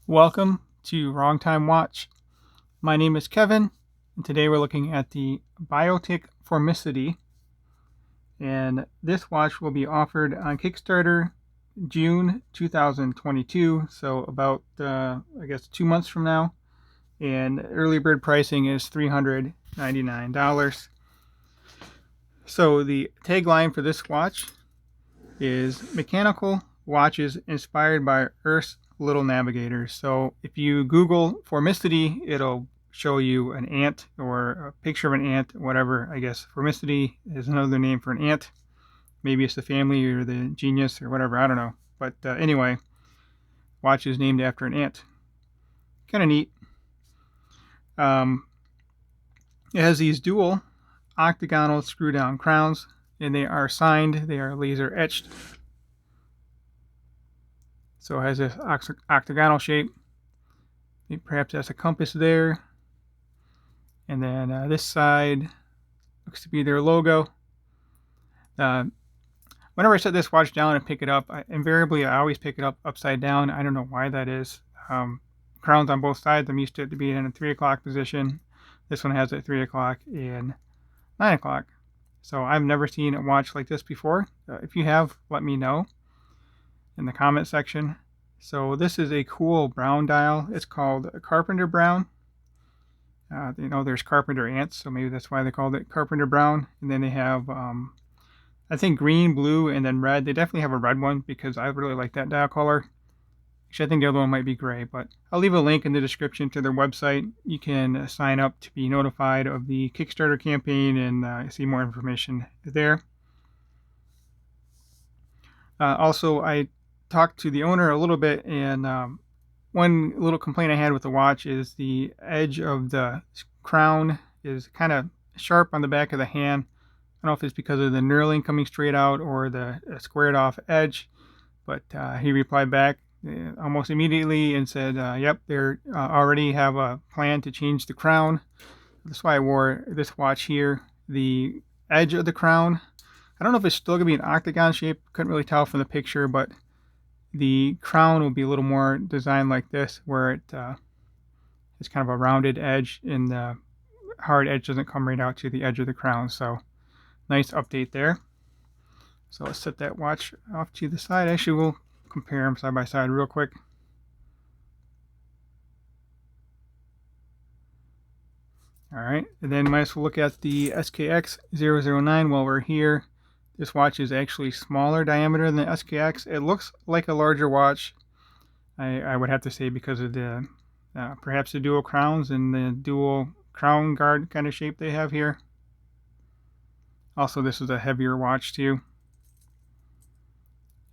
Welcome to Wrong Time Watch. My name is Kevin, and today we're looking at the Biotic Formicidae. And this watch will be offered on Kickstarter June 2022, so about, 2 months from now. And early bird pricing is $399. So the tagline for this watch is mechanical watches inspired by Earth's little navigators. So if you Google Formicidae, it'll show you an ant or a picture of an ant, whatever. I guess Formicidae is another name for an ant. Maybe it's the family or the genus or whatever. I don't know. But anyway, watch is named after an ant. Kind of neat. It has these dual octagonal screw down crowns, and they are signed. They are laser etched. So it has this octagonal shape. It perhaps has a compass there. And then this side looks to be their logo. Whenever I set this watch down and pick it up, I always pick it up upside down. I don't know why that is. Crowns on both sides. I'm used to it to be in a 3 o'clock position. This one has it 3 o'clock and 9 o'clock. So I've never seen a watch like this before. If you have, let me know in the comment section. So this is a cool brown dial. It's called a Carpenter Brown. There's Carpenter ants, so maybe that's why they called it Carpenter Brown. And then they have, I think, green, blue, and then red. They definitely have a red one because I really like that dial color. Actually, I think the other one might be gray, but I'll leave a link in the description to their website. You can sign up to be notified of the Kickstarter campaign and see more information there. Also, I talked to the owner a little bit, and one little complaint I had with the watch is the edge of the crown is kind of sharp on the back of the hand. I don't know if it's because of the knurling coming straight out or the squared off edge, but he replied back almost immediately and said, yep, they already have a plan to change the crown. That's why I wore this watch here. The edge of the crown, I don't know if it's still going to be an octagon shape. Couldn't really tell from the picture, but the crown will be a little more designed like this, where it is kind of a rounded edge and the hard edge doesn't come right out to the edge of the crown. So nice update there. So let's set that watch off to the side. Actually, we'll compare them side by side real quick. All right, and then might as well look at the SKX009 while we're here. This watch is actually smaller diameter than the SKX. It looks like a larger watch, I would have to say, because of the perhaps the dual crowns and the dual crown guard kind of shape they have here. Also, this is a heavier watch too.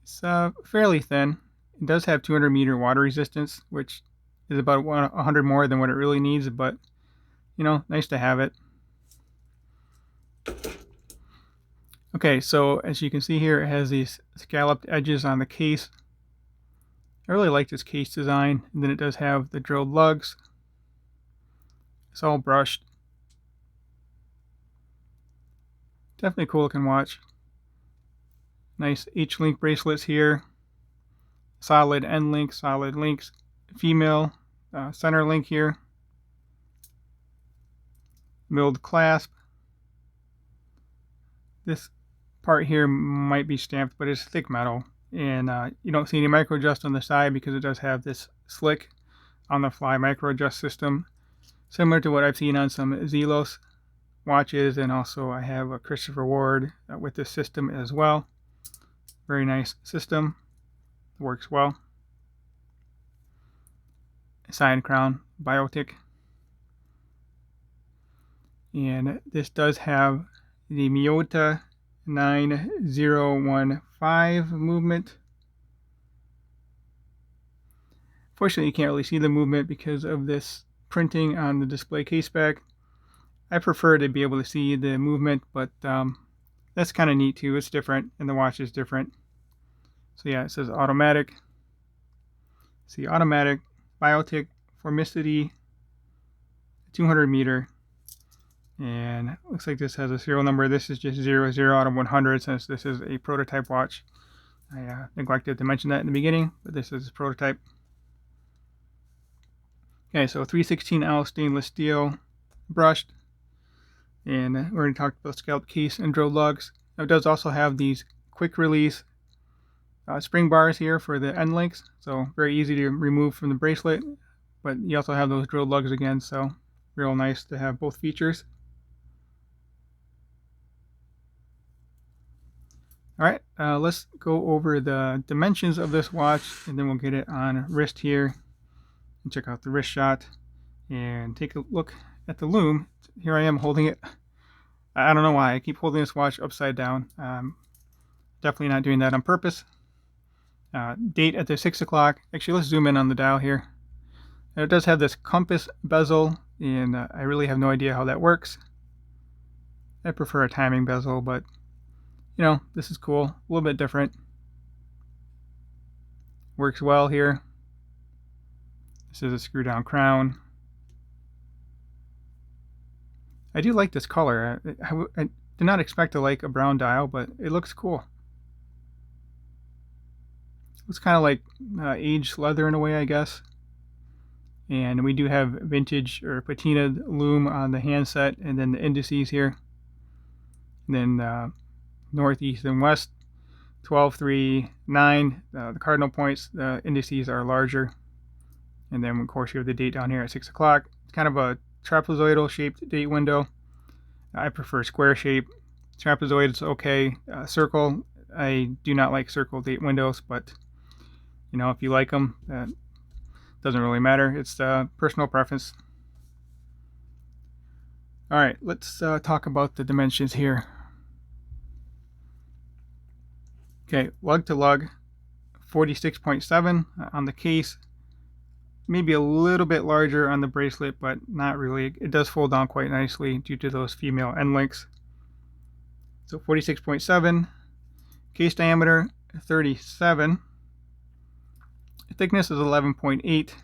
It's fairly thin. It does have 200 meter water resistance, which is about 100 more than what it really needs, but nice to have it. Okay, so as you can see here, it has these scalloped edges on the case. I really like this case design. And then it does have the drilled lugs. It's all brushed. Definitely a cool looking watch. Nice H-link bracelets here. Solid end link, solid links. Female center link here. Milled clasp. This part here might be stamped, but it's thick metal, and you don't see any micro adjust on the side because it does have this slick on the fly micro adjust system, similar to what I've seen on some Zelos watches, and also I have a Christopher Ward with this system as well. Very nice system, works well. Side crown, Biotic, and this does have the Miyota 9015 movement. Fortunately, you can't really see the movement because of this printing on the display case back. I prefer to be able to see the movement, but that's kind of neat too. It's different, and the watch is different. So yeah, it says automatic. See, automatic, Biotic Formicidae, 200 meter. And looks like this has a serial number. This is just 00 out of 100 since this is a prototype watch. I neglected to mention that in the beginning, but this is a prototype. Okay, so 3/16 stainless steel, brushed, and we already talked about scallop case and drilled lugs. Now it does also have these quick release spring bars here for the end links, so very easy to remove from the bracelet, but you also have those drilled lugs again, so real nice to have both features. Alright, let's go over the dimensions of this watch, and then we'll get it on wrist here and check out the wrist shot and take a look at the Loom. Here I am holding it. I don't know why I keep holding this watch upside down. Definitely not doing that on purpose. Date at the 6 o'clock. Actually, let's zoom in on the dial here. And it does have this compass bezel, and I really have no idea how that works. I prefer a timing bezel, but you know, this is cool. A little bit different. Works well here. This is a screw down crown. I do like this color. I did not expect to like a brown dial, but it looks cool. Looks kind of like aged leather in a way, I guess. And we do have vintage or patinaed Loom on the handset, and then the indices here. And then north, east, and west, 12, 3, 9. The cardinal points, the indices are larger. And then, of course, you have the date down here at 6 o'clock. It's kind of a trapezoidal shaped date window. I prefer square shape. Trapezoid is okay. Circle, I do not like circle date windows, but you know, if you like them, that doesn't really matter. It's personal preference. All right, let's talk about the dimensions here. Okay, lug to lug, 46.7 on the case. Maybe a little bit larger on the bracelet, but not really. It does fold down quite nicely due to those female end links. So 46.7. Case diameter 37. Thickness is 11.8.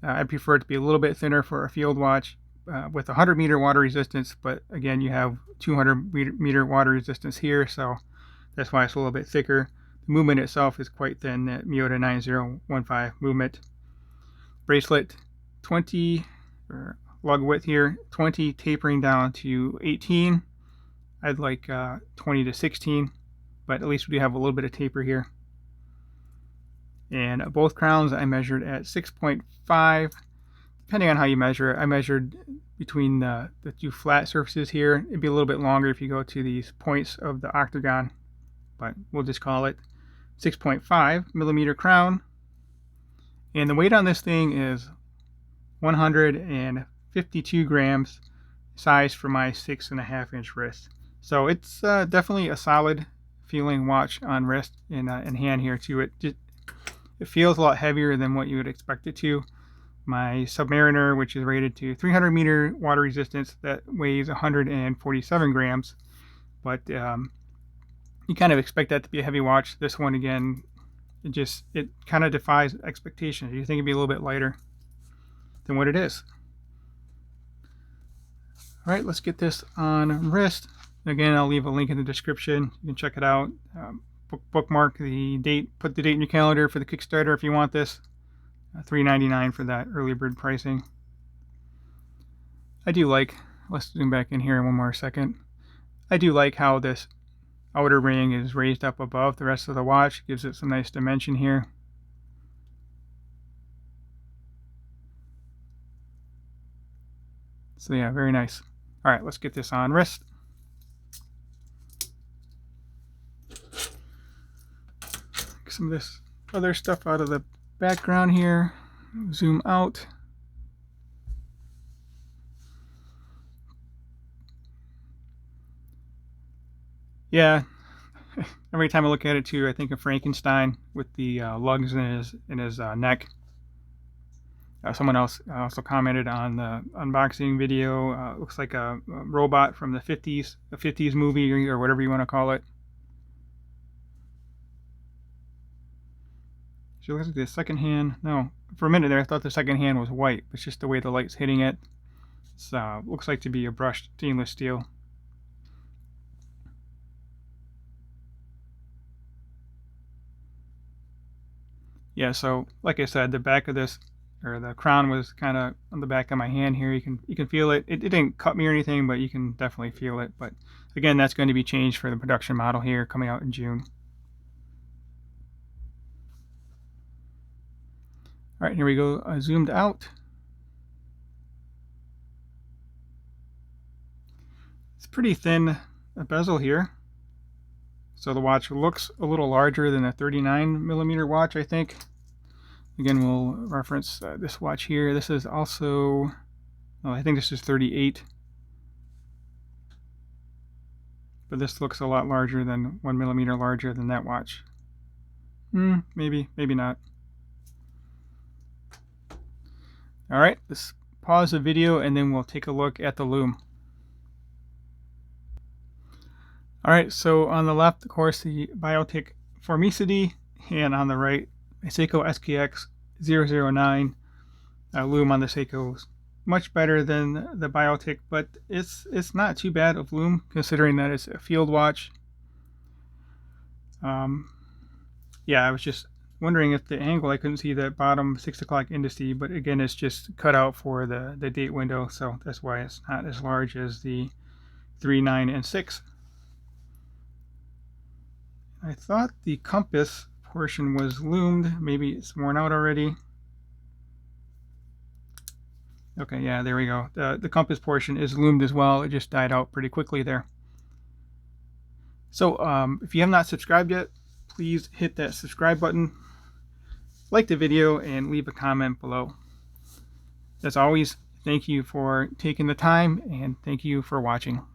I prefer it to be a little bit thinner for a field watch with 100 meter water resistance, but again, you have 200 meter water resistance here, so that's why it's a little bit thicker. The movement itself is quite thin, that Miyota 9015 movement. Bracelet 20, or lug width here, 20 tapering down to 18. I'd like 20 to 16, but at least we do have a little bit of taper here. And both crowns I measured at 6.5. Depending on how you measure it, I measured between the two flat surfaces here. It'd be a little bit longer if you go to these points of the octagon, but we'll just call it 6.5 millimeter crown. And the weight on this thing is 152 grams, size for my 6.5 inch wrist. So it's definitely a solid feeling watch on wrist and hand here too. It feels a lot heavier than what you would expect it to. My Submariner, which is rated to 300 meter water resistance, that weighs 147 grams. But you kind of expect that to be a heavy watch. This one, again, it kind of defies expectations. You think it'd be a little bit lighter than what it is. All right, let's get this on wrist. Again, I'll leave a link in the description. You can check it out. Bookmark the date. Put the date in your calendar for the Kickstarter if you want this. $3.99 for that early bird pricing. I do like, let's zoom back in here one more second. I do like how this outer ring is raised up above the rest of the watch. Gives it some nice dimension here. So yeah, very nice. All right, let's get this on wrist. Get some of this other stuff out of the background here. Zoom out. Yeah, every time I look at it too, I think of Frankenstein with the lugs in his neck. Someone else also commented on the unboxing video. Looks like a robot from the 50s movie, or whatever you want to call it. So it looks like the second hand. No, for a minute there, I thought the second hand was white. It's just the way the light's hitting it. It looks like to be a brushed stainless steel. Yeah, so like I said, the back of this or the crown was kind of on the back of my hand here. You can feel it. It didn't cut me or anything, but you can definitely feel it. But again, that's going to be changed for the production model here coming out in June. All right, here we go, zoomed out. It's pretty thin bezel here. So the watch looks a little larger than a 39mm watch, I think. Again, we'll reference this watch here. This is also, oh, I think this is 38. But this looks a lot larger than 1mm larger than that watch. Maybe, maybe not. All right, let's pause the video and then we'll take a look at the Loom. All right, so on the left, of course, the Biotic Formicidae, and on the right, Seiko SKX 009. Loom on the Seiko is much better than the Biotic, but it's not too bad of Loom considering that it's a field watch. Yeah, I was just wondering if the angle, I couldn't see that bottom 6 o'clock indice, but again, it's just cut out for the date window, so that's why it's not as large as the 3, 9, and 6. I thought the compass portion was loomed. Maybe it's worn out already. Okay, yeah, there we go. The compass portion is loomed as well. It just died out pretty quickly there. So if you have not subscribed yet, please hit that subscribe button, like the video, and leave a comment below. As always, thank you for taking the time, and thank you for watching.